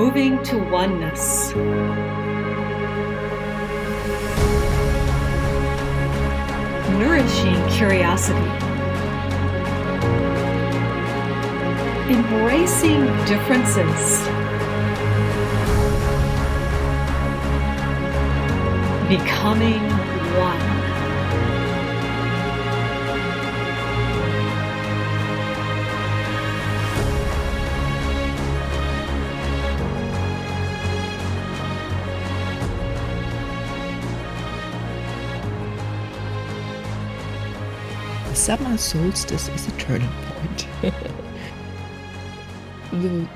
Moving to oneness. Nourishing curiosity. Embracing differences. Becoming one. The summer solstice is a turning point. The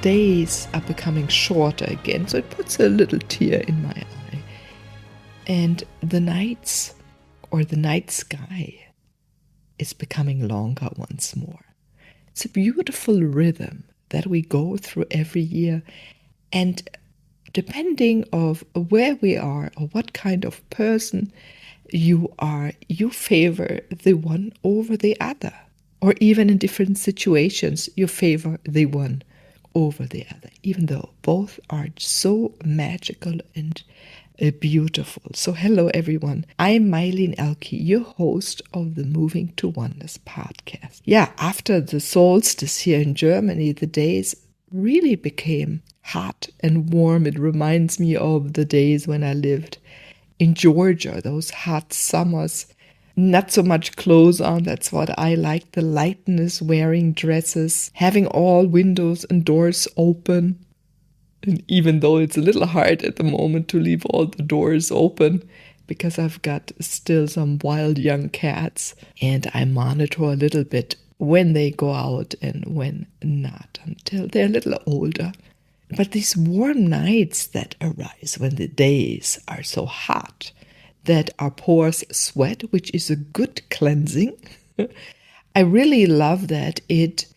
days are becoming shorter again, so it puts a little tear in my eye. And the nights, or the night sky, is becoming longer once more. It's a beautiful rhythm that we go through every year, and depending of where we are or what kind of person you are, you favor the one over the other. Or even in different situations, you favor the one over the other, even though both are so magical and beautiful. So hello everyone, I'm Meilin Ehlke, your host of the Moving to Oneness podcast. Yeah, after the solstice here in Germany, the days really became hot and warm. It reminds me of the days when I lived in Georgia, those hot summers. Not so much clothes on, that's what I like, the lightness, wearing dresses, having all windows and doors open. And even though it's a little hard at the moment to leave all the doors open, because I've got still some wild young cats, and I monitor a little bit when they go out and when not, until they're a little older. But these warm nights that arise when the days are so hot that our pores sweat, which is a good cleansing. I really love that it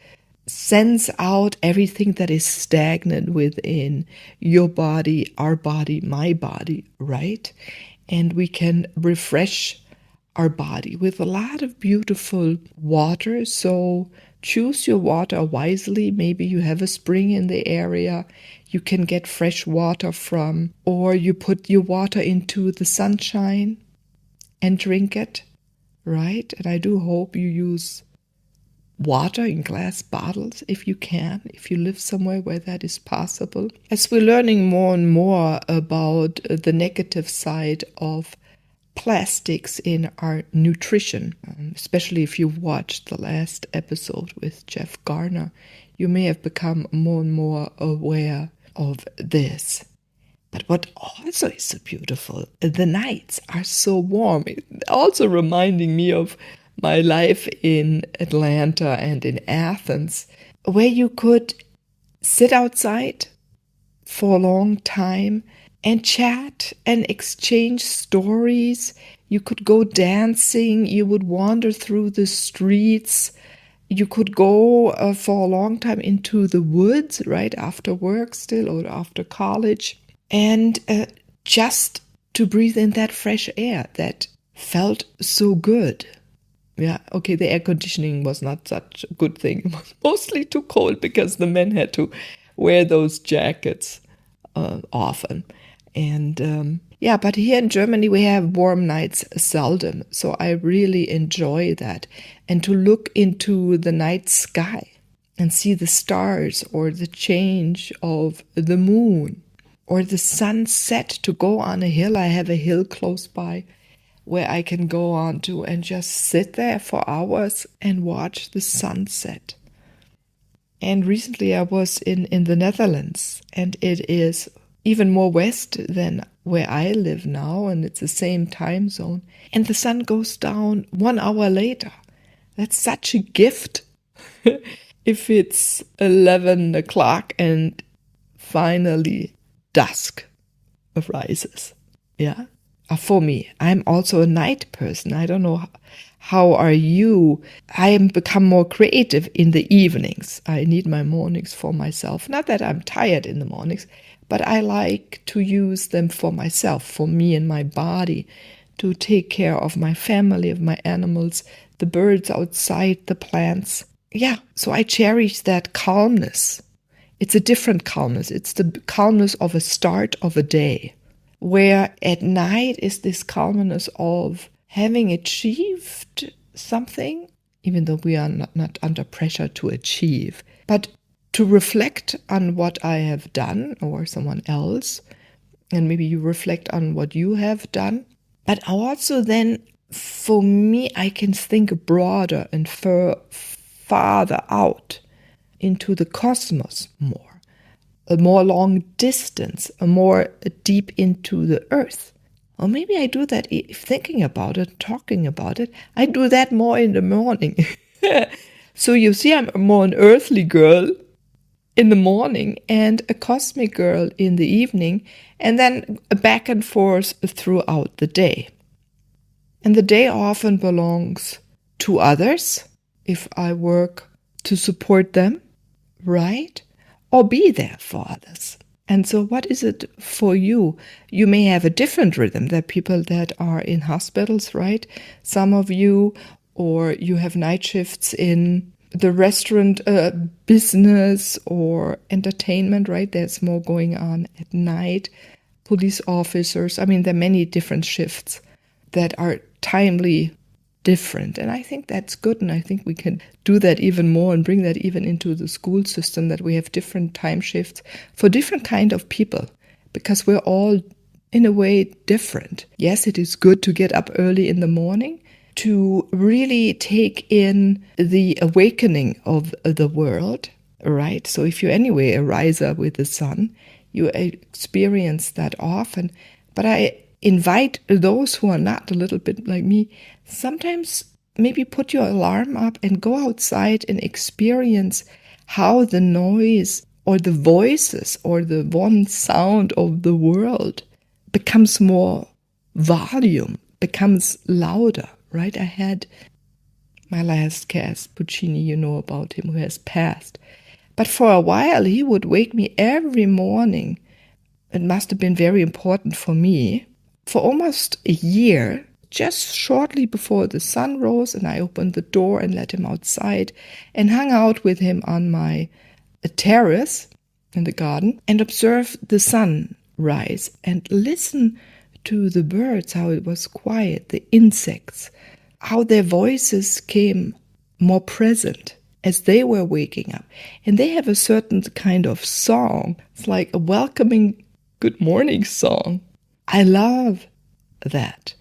sends out everything that is stagnant within your body, our body, my body, right? And we can refresh our body with a lot of beautiful water. So choose your water wisely. Maybe you have a spring in the area you can get fresh water from, or you put your water into the sunshine and drink it, right? And I do hope you use water in glass bottles if you can, if you live somewhere where that is possible. As we're learning more and more about the negative side of plastics in our nutrition, especially if you watched the last episode with Jeff Garner, you may have become more and more aware of this. But what also is so beautiful, the nights are so warm. Also reminding me of my life in Atlanta and in Athens, where you could sit outside for a long time and chat and exchange stories. You could go dancing. You would wander through the streets. You could go for a long time into the woods, right, after work still or after college. And just to breathe in that fresh air that felt so good. Yeah, okay, the air conditioning was not such a good thing. It was mostly too cold because the men had to wear those jackets often. And but here in Germany we have warm nights seldom. So I really enjoy that. And to look into the night sky and see the stars or the change of the moon or the sunset, to go on a hill. I have a hill close by where I can go on to and just sit there for hours and watch the sunset. And recently I was in the Netherlands, and it is even more west than where I live now, and it's the same time zone. And the sun goes down 1 hour later. That's such a gift. If it's 11 o'clock and finally dusk arises. Yeah. For me, I'm also a night person. I don't know, how are you? I am become more creative in the evenings. I need my mornings for myself. Not that I'm tired in the mornings, but I like to use them for myself, for me and my body, to take care of my family, of my animals, the birds outside, the plants. Yeah, so I cherish that calmness It's a different calmness. It's the calmness of a start of a day, where at night is this calmness of having achieved something, even though we are not under pressure to achieve, but to reflect on what I have done or someone else, and maybe you reflect on what you have done. But also then, for me, I can think broader and farther out into the cosmos more, a more long distance, a more deep into the earth. Or maybe I do that, thinking about it, talking about it, I do that more in the morning. So you see, I'm more an earthly girl in the morning and a cosmic girl in the evening, and then back and forth throughout the day. And the day often belongs to others, if I work to support them, right? Or be there for others. And so what is it for you? You may have a different rhythm. There are people that are in hospitals, right? Some of you, or you have night shifts in the restaurant business or entertainment, right? There's more going on at night. Police officers. I mean, there are many different shifts that are timely different. And I think that's good. And I think we can do that even more and bring that even into the school system, that we have different time shifts for different kind of people, because we're all in a way different. Yes, it is good to get up early in the morning to really take in the awakening of the world, right? So if you're anyway a riser with the sun, you experience that often. But I invite those who are not a little bit like me, sometimes maybe put your alarm up and go outside and experience how the noise or the voices or the one sound of the world becomes more volume, becomes louder, right? I had my last guest, Puccini, you know about him, who has passed. But for a while, he would wake me every morning. It must have been very important for me. For almost a year, just shortly before the sun rose, and I opened the door and let him outside and hung out with him on my terrace in the garden and observed the sun rise and listen to the birds, how it was quiet, the insects, how their voices came more present as they were waking up. And they have a certain kind of song. It's like a welcoming good morning song. I love that.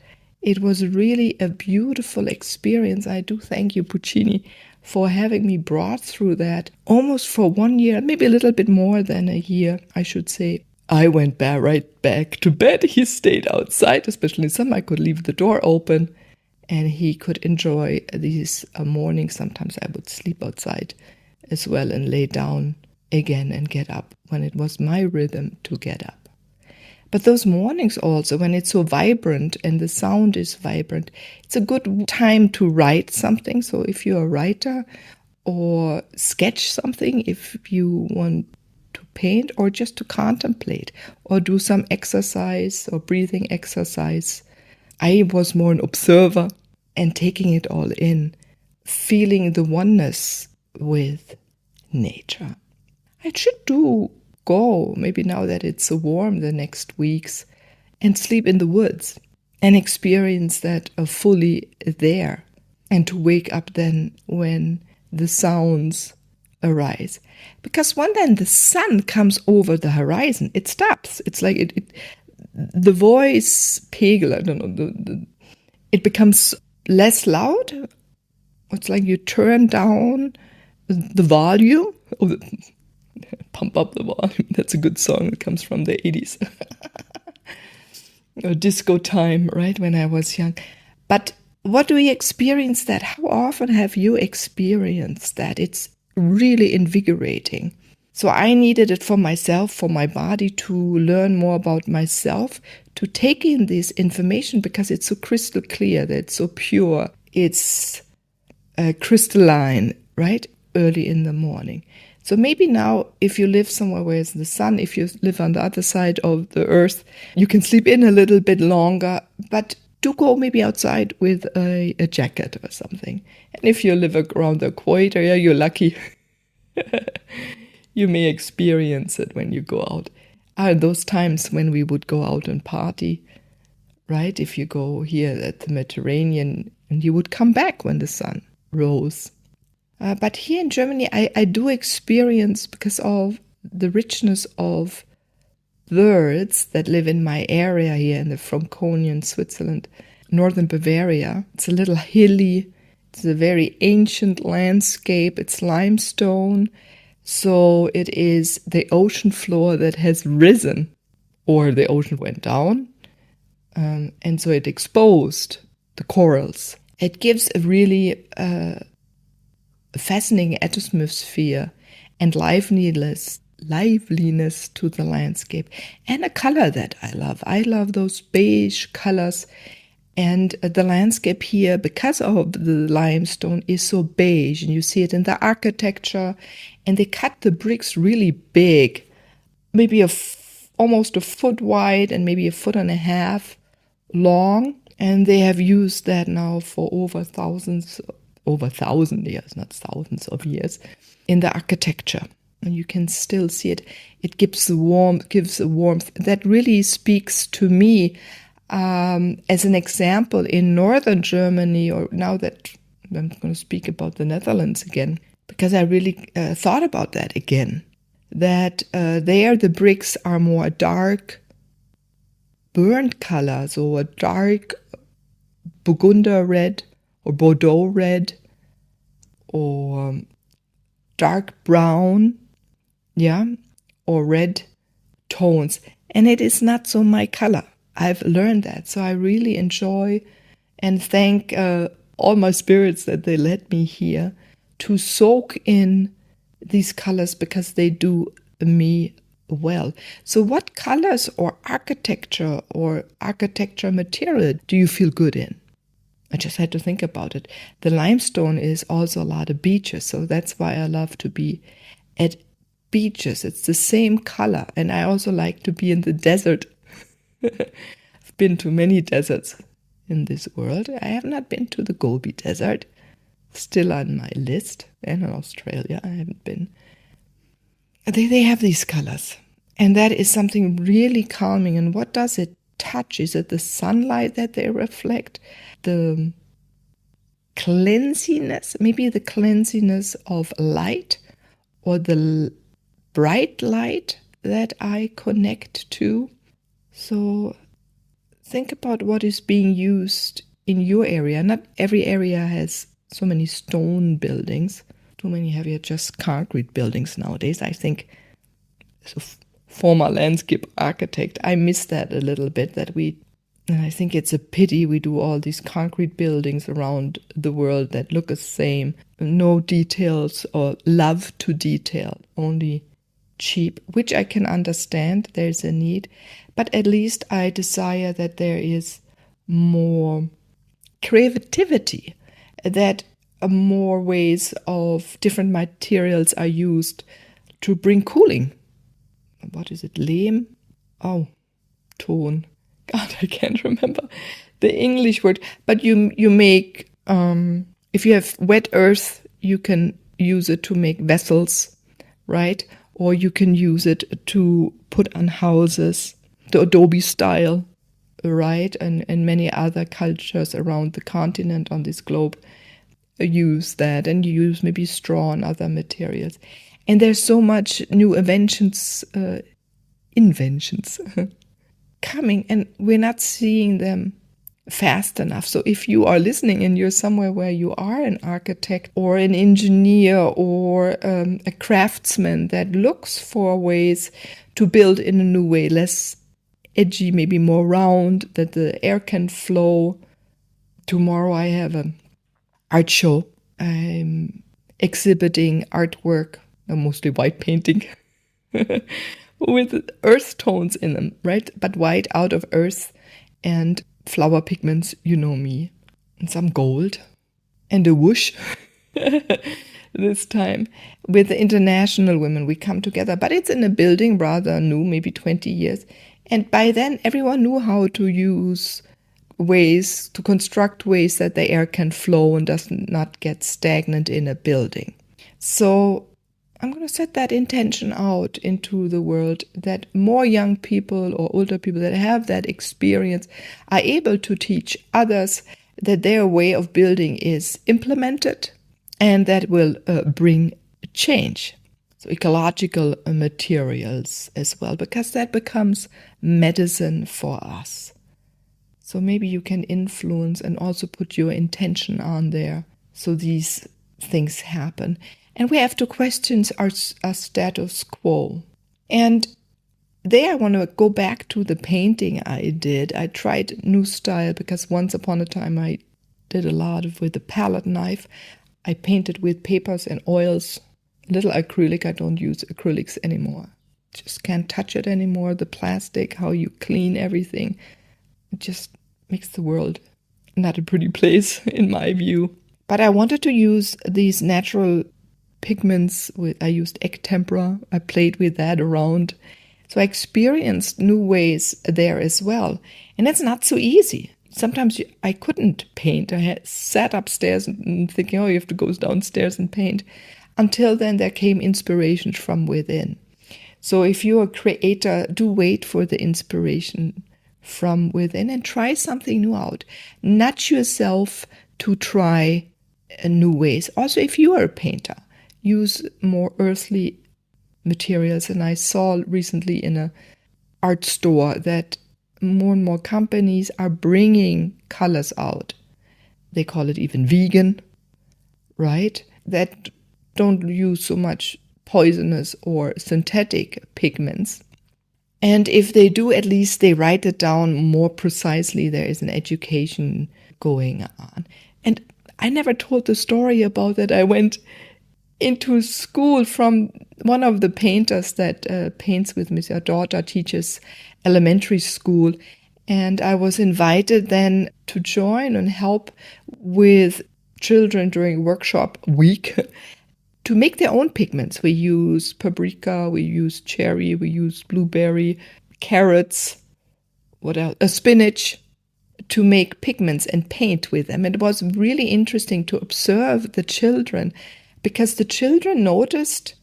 It was really a beautiful experience. I do thank you, Puccini, for having me brought through that almost for 1 year, maybe a little bit more than a year, I should say. I went right back to bed. He stayed outside, especially in summer. I could leave the door open and he could enjoy these mornings. Sometimes I would sleep outside as well and lay down again and get up when it was my rhythm to get up. But those mornings also, when it's so vibrant and the sound is vibrant, it's a good time to write something. So if you're a writer, or sketch something, if you want to paint, or just to contemplate, or do some exercise or breathing exercise. I was more an observer and taking it all in, feeling the oneness with nature. I should go, maybe now that it's so warm the next weeks, and sleep in the woods and experience that fully there, and to wake up then when the sounds arise. Because when then the sun comes over the horizon, it stops. It's like the voice pegel, I don't know, it becomes less loud. It's like you turn down the volume. Pump up the volume. That's a good song. It comes from the 80s. Or disco time, right, when I was young. But what do we experience that? How often have you experienced that? It's really invigorating. So I needed it for myself, for my body, to learn more about myself, to take in this information, because it's so crystal clear, that it's so pure, it's crystalline, right, early in the morning. So maybe now, if you live somewhere where it's the sun, if you live on the other side of the earth, you can sleep in a little bit longer, but do go maybe outside with a jacket or something. And if you live around the equator, yeah, you're lucky. You may experience it when you go out. Those times when we would go out and party, right? If you go here at the Mediterranean, and you would come back when the sun rose. But here in Germany, I do experience, because of the richness of birds that live in my area here in the Franconian, Switzerland, northern Bavaria. It's a little hilly. It's a very ancient landscape. It's limestone. So it is the ocean floor that has risen, or the ocean went down. And so it exposed the corals. It gives a really fascinating atmosphere and liveliness to the landscape, and a color that I love. I love those beige colors, and the landscape here, because of the limestone, is so beige, and you see it in the architecture. And they cut the bricks really big, maybe almost a foot wide and maybe a foot and a half long, and they have used that now for over 1,000 years, not thousands of years, in the architecture. And you can still see it. It gives a warmth that really speaks to me. As an example, in northern Germany, or now that I'm going to speak about the Netherlands again, because I really thought about that again, that there the bricks are more dark burnt colors, or a dark burgundy red or Bordeaux red or dark brown, or red tones. And it is not so my color. I've learned that. So I really enjoy and thank all my spirits that they let me here to soak in these colors, because they do me well. So what colors or architecture material do you feel good in? I just had to think about it. The limestone is also a lot of beaches, so that's why I love to be at beaches. It's the same color, and I also like to be in the desert. I've been to many deserts in this world. I have not been to the Gobi Desert, still on my list, and in Australia I haven't been. They have these colors, and that is something really calming. And what does it touch? Is it the sunlight that they reflect? The cleansiness, maybe the cleansiness of light, or the bright light that I connect to? So think about what is being used in your area. Not every area has so many stone buildings. Too many have here just concrete buildings nowadays. I think, as a former landscape architect, I miss that a little bit, and I think it's a pity we do all these concrete buildings around the world that look the same. No details or love to detail, only cheap, which I can understand. There's a need. But at least I desire that there is more creativity, that more ways of different materials are used to bring cooling. What is it? Lehm? Oh, Ton. God, I can't remember the English word. But you make, if you have wet earth, you can use it to make vessels, right? Or you can use it to put on houses, the adobe style, right? And many other cultures around the continent on this globe use that, and you use maybe straw and other materials. And there's so much new inventions coming, and we're not seeing them fast enough. So if you are listening and you're somewhere where you are an architect or an engineer or a craftsman that looks for ways to build in a new way, less edgy, maybe more round, that the air can flow. Tomorrow I have an art show. I'm exhibiting artwork, mostly white painting, with earth tones in them, right? But white out of earth, and flower pigments, you know me, and some gold, and a whoosh. This time with the international women, we come together, but it's in a building rather new, maybe 20 years. And by then everyone knew how to use ways to construct ways that the air can flow and does not get stagnant in a building. So I'm going to set that intention out into the world, that more young people or older people that have that experience are able to teach others, that their way of building is implemented, and that will bring change. So ecological materials as well, because that becomes medicine for us. So maybe you can influence and also put your intention on there so these things happen. And we have to question our status quo. And there I want to go back to the painting I did. I tried new style because once upon a time I did a lot with a palette knife. I painted with papers and oils, a little acrylic. I don't use acrylics anymore. Just can't touch it anymore. The plastic, how you clean everything, it just makes the world not a pretty place in my view. But I wanted to use these natural pigments. I used egg tempera. I played with that around. So I experienced new ways there as well. And it's not so easy. Sometimes I couldn't paint. I had sat upstairs and thinking, oh, you have to go downstairs and paint. Until then, there came inspiration from within. So if you're a creator, do wait for the inspiration from within and try something new out. Nudge yourself to try new ways. Also, if you are a painter, use more earthly materials. And I saw recently in an art store that more and more companies are bringing colors out. They call it even vegan, right? That don't use so much poisonous or synthetic pigments. And if they do, at least they write it down more precisely. There is an education going on. And I never told the story about that. I went into school from one of the painters that paints with me. Our daughter teaches elementary school. And I was invited then to join and help with children during workshop week to make their own pigments. We use paprika, we use cherry, we use blueberry, carrots, what else? Spinach, to make pigments and paint with them. And it was really interesting to observe the children, because the children noticed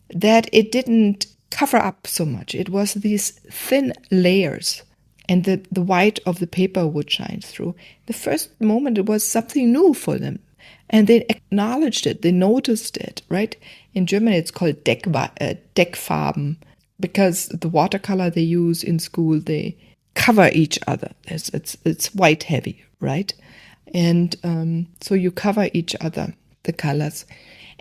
that it didn't cover up so much. It was these thin layers, and the white of the paper would shine through. The first moment it was something new for them. And they acknowledged it, they noticed it, right? In German it's called Deckfarben, because the watercolor they use in school, they cover each other. It's white heavy, right? And so you cover each other, the colors.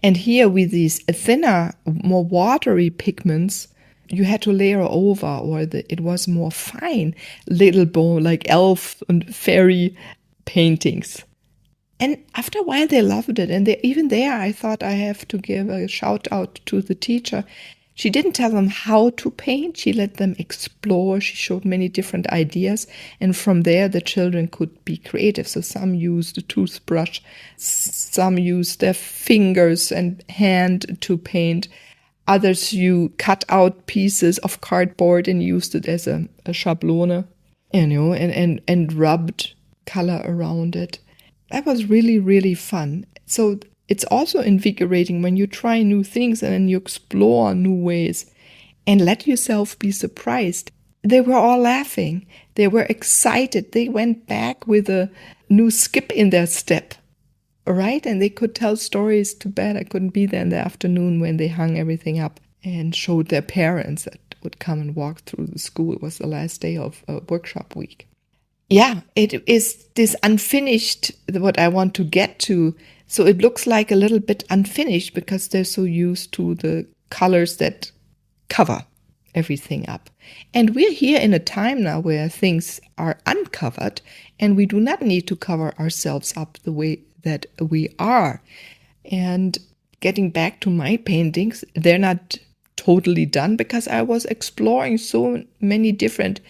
And here with these thinner, more watery pigments, you had to layer over, or it was more fine, little like elf and fairy paintings. And after a while, they loved it. And even there, I thought I have to give a shout out to the teacher. She didn't tell them how to paint. She let them explore. She showed many different ideas. And from there, the children could be creative. So some used a toothbrush. Some used their fingers and hand to paint. Others, you cut out pieces of cardboard and used it as a schablone, and rubbed color around it. That was really, really fun. So it's also invigorating when you try new things and then you explore new ways and let yourself be surprised. They were all laughing. They were excited. They went back with a new skip in their step, right? And they could tell stories to bed. I couldn't be there in the afternoon when they hung everything up and showed their parents that would come and walk through the school. It was the last day of workshop week. Yeah, it is this unfinished, what I want to get to. So it looks like a little bit unfinished because they're so used to the colors that cover everything up. And we're here in a time now where things are uncovered and we do not need to cover ourselves up the way that we are. And getting back to my paintings, they're not totally done because I was exploring so many different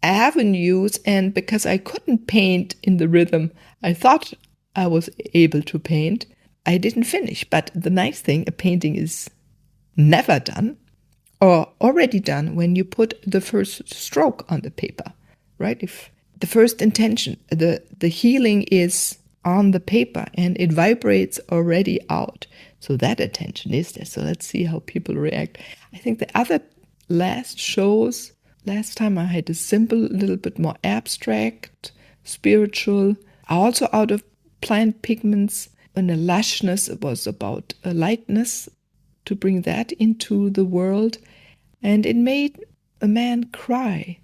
avenues, and because I couldn't paint in the rhythm I thought I was able to paint, I didn't finish. But the nice thing, a painting is never done or already done when you put the first stroke on the paper, right? If the first intention, the healing is on the paper and it vibrates already out. So that attention is there. So let's see how people react. I think the other last time I had a simple, little bit more abstract, spiritual, also out of plant pigments, and a lushness. It was about a lightness, to bring that into the world. And it made a man cry.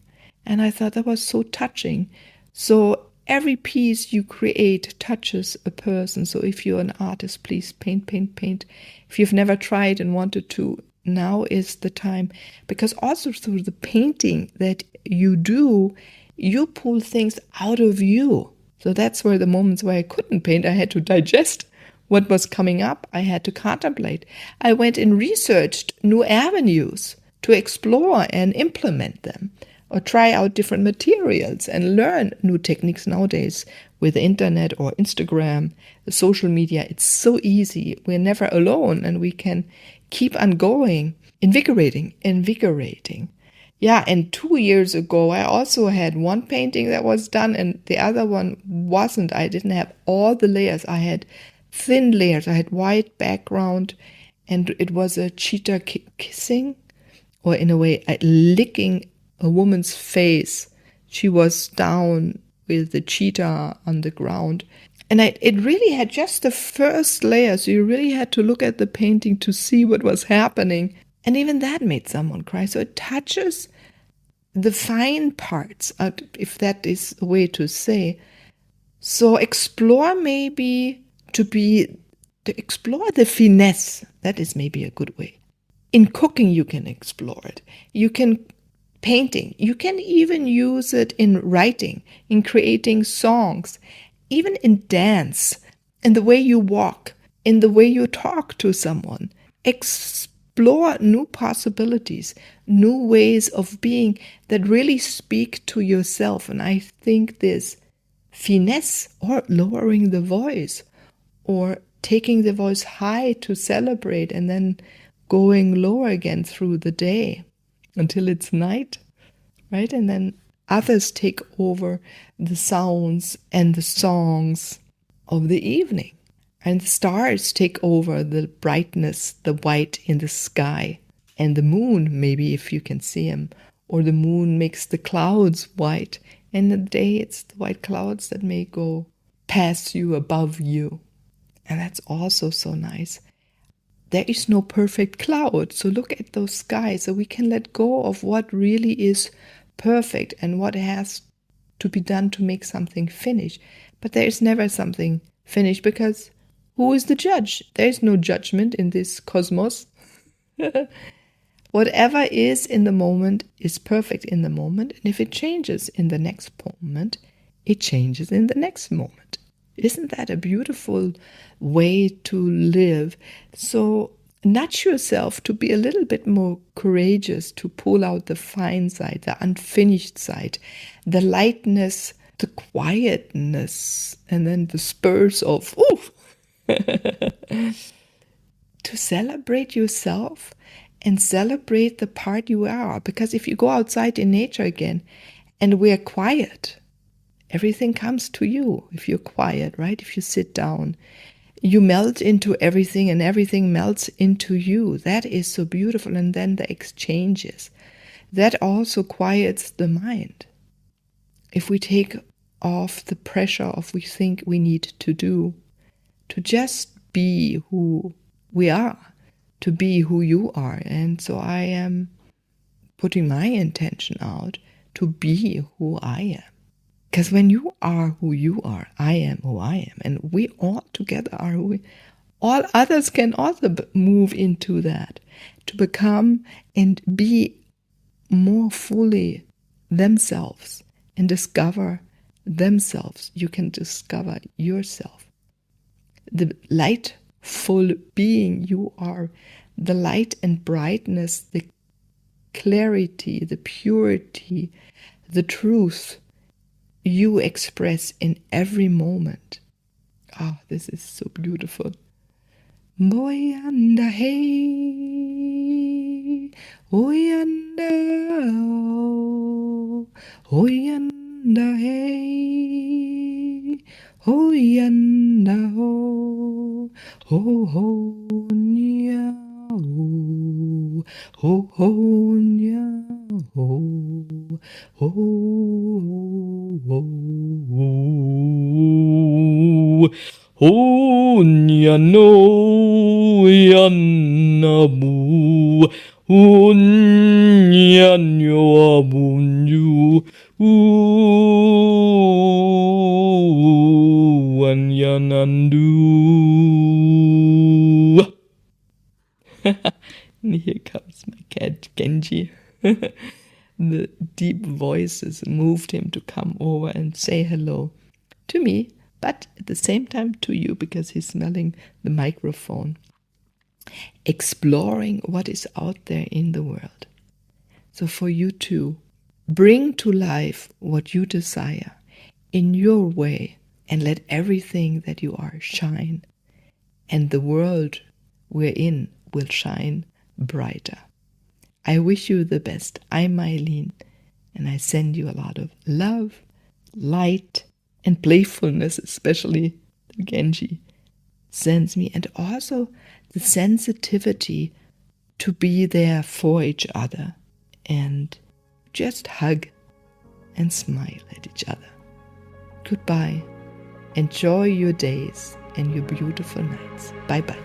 And I thought that was so touching. So every piece you create touches a person. So if you're an artist, please paint, paint, paint. If you've never tried and wanted to, now is the time. Because also through the painting that you do, you pull things out of you. So that's where the moments where I couldn't paint, I had to digest what was coming up. I had to contemplate. I went and researched new avenues to explore and implement them, or try out different materials and learn new techniques nowadays with the internet or Instagram, the social media. It's so easy. We're never alone, and we can keep on going, invigorating. Yeah, and 2 years ago, I also had one painting that was done and the other one wasn't. I didn't have all the layers. I had thin layers. I had white background, and it was a cheetah kissing, or in a way, licking a woman's face. She was down with the cheetah on the ground. And it really had just the first layer. So you really had to look at the painting to see what was happening. And even that made someone cry. So it touches the fine parts, if that is a way to say. So explore maybe to explore the finesse. That is maybe a good way. In cooking, you can explore it. You can painting. You can even use it in writing, in creating songs, even in dance, in the way you walk, in the way you talk to someone. Explore new possibilities, new ways of being that really speak to yourself. And I think this finesse, or lowering the voice, or taking the voice high to celebrate and then going lower again through the day until it's night, right? And then others take over the sounds and the songs of the evening. And the stars take over the brightness, the white in the sky. And the moon, maybe if you can see him, or the moon makes the clouds white. And in the day, it's the white clouds that may go past you, above you. And that's also so nice. There is no perfect cloud. So look at those skies, so we can let go of what really is perfect and what has to be done to make something finished. But there is never something finished, because who is the judge? There is no judgment in this cosmos. Whatever is in the moment is perfect in the moment. And if it changes in the next moment, it changes in the next moment. Isn't that a beautiful way to live? So nudge yourself to be a little bit more courageous, to pull out the fine side, the unfinished side, the lightness, the quietness, and then the spurs of, to celebrate yourself and celebrate the part you are. Because if you go outside in nature again and we're quiet, everything comes to you. If you're quiet, right? If you sit down, you melt into everything and everything melts into you. That is so beautiful. And then the exchanges. That also quiets the mind. If we take off the pressure of we think we need to do, to just be who we are, to be who you are. And so I am putting my intention out to be who I am. Because when you are who you are, I am who I am. And we all together are who we all others can also move into that, to become and be more fully themselves and discover themselves. You can discover yourself. The lightful being you are, the light and brightness, the clarity, the purity, the truth you express in every moment. This is so beautiful. Boyanda hey, oyanda, oyanda hey, ho yanda ho, ho ho nya ho, ho ho nya ho, ho ho ho nya no yanna bu, ho nya nyo bunju, Wanyanandu. And here comes my cat Genji. The deep voices moved him to come over and say hello to me, but at the same time to you, because he's smelling the microphone, exploring what is out there in the world. So for you too, bring to life what you desire in your way, and let everything that you are shine, and the world we're in will shine brighter. I wish you the best. I'm Meilin, and I send you a lot of love, light, and playfulness, especially the Genji sends me, and also the sensitivity to be there for each other and just hug and smile at each other. Goodbye. Enjoy your days and your beautiful nights. Bye-bye.